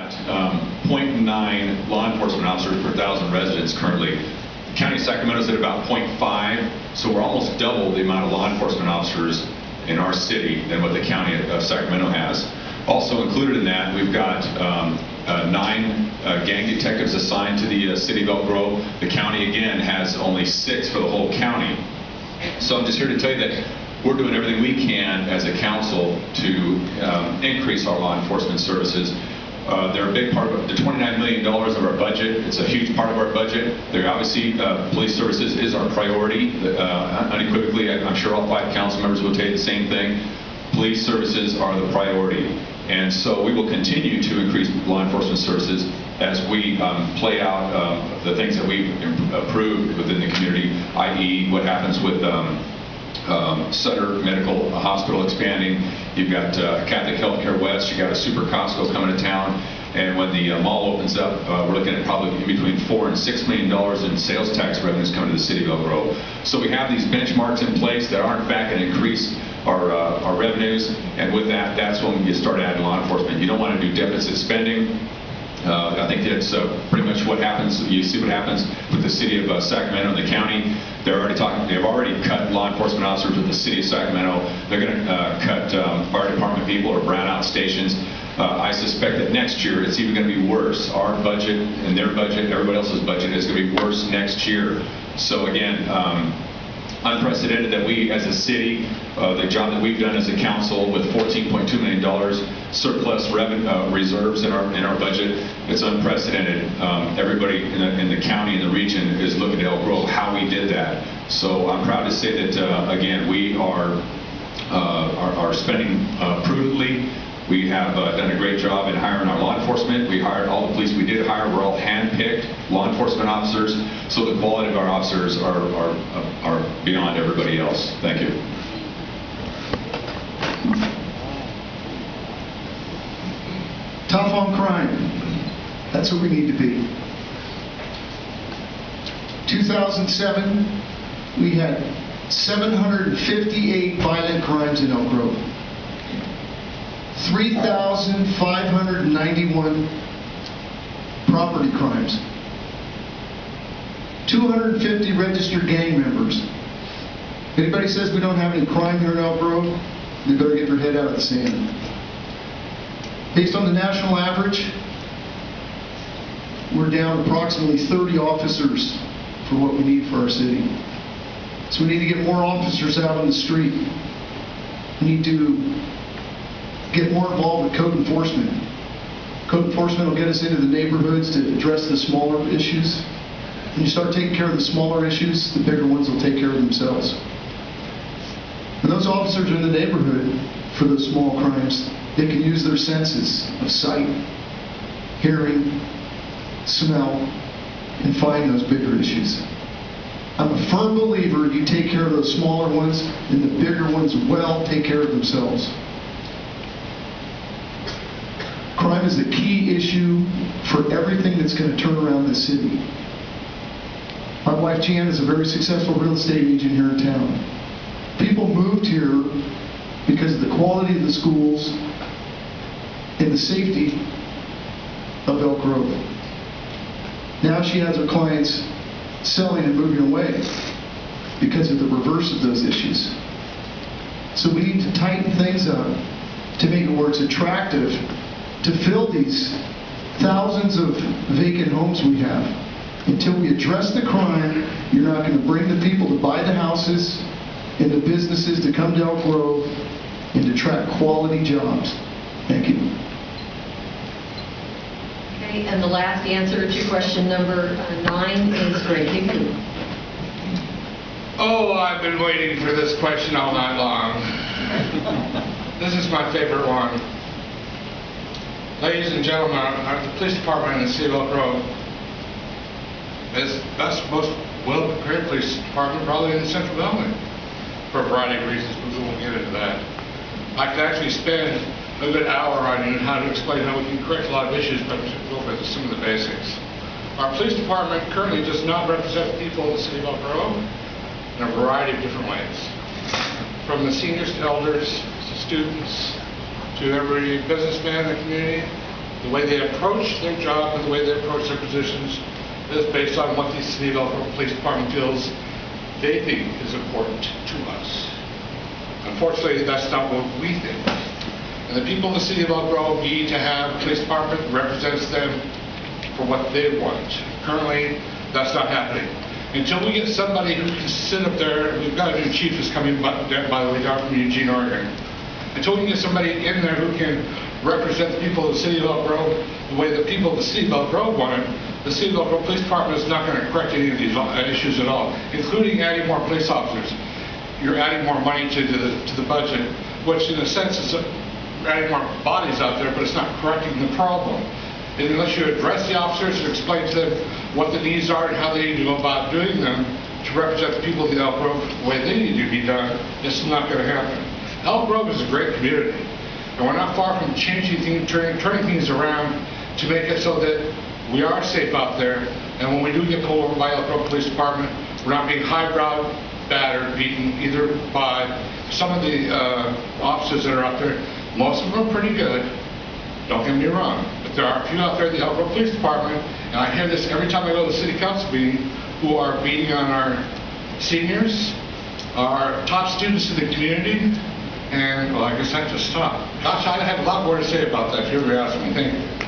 at 0.9 law enforcement officers per 1,000 residents currently. County of Sacramento is at about 0.5, so we're almost double the amount of law enforcement officers in our city than what the County of Sacramento has. Also included in that, we've got 9 gang detectives assigned to the city of Elk Grove. The county, again, has only 6 for the whole county. So I'm just here to tell you that we're doing everything we can as a council to increase our law enforcement services. They're a big part of the $29 million of our budget. It's a huge part of our budget. They're obviously, police services is our priority. Unequivocally, I'm sure all 5 council members will tell you the same thing. Police services are the priority. And so we will continue to increase law enforcement services as we play out the things that we've approved within the community, i.e. what happens with Sutter Medical Hospital expanding. You've got Catholic Healthcare West. You've got a super Costco coming to town. And when the mall opens up, we're looking at probably between $4 and $6 million in sales tax revenues coming to the city of Elk Grove. So we have these benchmarks in place that are in fact going to increase our revenues. And with that, that's when you start adding law enforcement. You don't want to do deficit spending. I think that's pretty much what happens. You see what happens with the city of Sacramento and the county. They're already talking. They've already cut law enforcement officers with the city of Sacramento. They're going to cut fire department people or brownout stations. I suspect that next year it's even going to be worse. Our budget and their budget, everybody else's budget, is going to be worse next year. So again, unprecedented that we, as a city, the job that we've done as a council with $14.2 million surplus reserves in our budget, it's unprecedented. Everybody in the county and the region is looking at Elk Grove, how we did that. So I'm proud to say that again, we are spending prudently. We have done a great job in hiring our law enforcement. We hired all the police we did hire. We're all hand-picked law enforcement officers. So the quality of our officers are beyond everybody else. Thank you. Tough on crime. That's what we need to be. 2007, we had 758 violent crimes in Elk Grove. 3,591 property crimes, 250 registered gang members. Anybody says we don't have any crime here in Elk Grove, they better get their head out of the sand. Based on the national average, we're down approximately 30 officers for what we need for our city. So we need to get more officers out on the street. We need to get more involved with code enforcement. Code enforcement will get us into the neighborhoods to address the smaller issues. When you start taking care of the smaller issues, the bigger ones will take care of themselves. When those officers are in the neighborhood for those small crimes, they can use their senses of sight, hearing, smell, and find those bigger issues. I'm a firm believer you take care of those smaller ones, and the bigger ones will take care of themselves. Crime is a key issue for everything that's going to turn around this city. My wife Jan is a very successful real estate agent here in town. People moved here because of the quality of the schools and the safety of Elk Grove. Now she has her clients selling and moving away because of the reverse of those issues. So we need to tighten things up to make it where it's attractive to fill these thousands of vacant homes we have. Until we address the crime, you're not going to bring the people to buy the houses and the businesses to come to Elk Grove and to attract quality jobs. Thank you. Okay, and the last answer to question number 9 is Greg Higley. Oh, I've been waiting for this question all night long. This is my favorite one. Ladies and gentlemen, the police department in the city of Elk Grove is the best, most well-prepared police department probably in the Central Valley for a variety of reasons, but we won't get into that. I could actually spend a good hour on how to explain how we can correct a lot of issues, but we'll go over some of the basics. Our police department currently does not represent the people of the city of Elk Grove in a variety of different ways. From the seniors to elders, to students, to every businessman in the community, the way they approach their job and the way they approach their positions is based on what the City of Elk Grove Police Department feels they think is important to us. Unfortunately, that's not what we think. And the people of the City of Elk Grove need to have a police department that represents them for what they want. Currently, that's not happening. Until we get somebody who can sit up there, we've got a new chief who's coming, by the way, down from Eugene, Oregon. Until we can get somebody in there who can represent the people of the City of Elk Grove the way the people of the City of Elk Grove want it, the City of Elk Grove Police Department is not going to correct any of these issues at all, including adding more police officers. You're adding more money to the budget, which in a sense is adding more bodies out there, but it's not correcting the problem. And unless you address the officers and explain to them what the needs are and how they need to go about doing them to represent the people of the Elk Grove the way they need to be done, it's not going to happen. Elk Grove is a great community, and we're not far from changing things, turning things around to make it so that we are safe out there, and when we do get pulled over by Elk Grove Police Department, we're not being highbrow, battered, beaten either by some of the officers that are out there. Most of them are pretty good, don't get me wrong, but there are a few out there at the Elk Grove Police Department, and I hear this every time I go to the city council meeting, who are beating on our seniors, our top students in the community, and well, I guess I have to stop. Gosh, I have a lot more to say about that if you ever ask me. Thank you.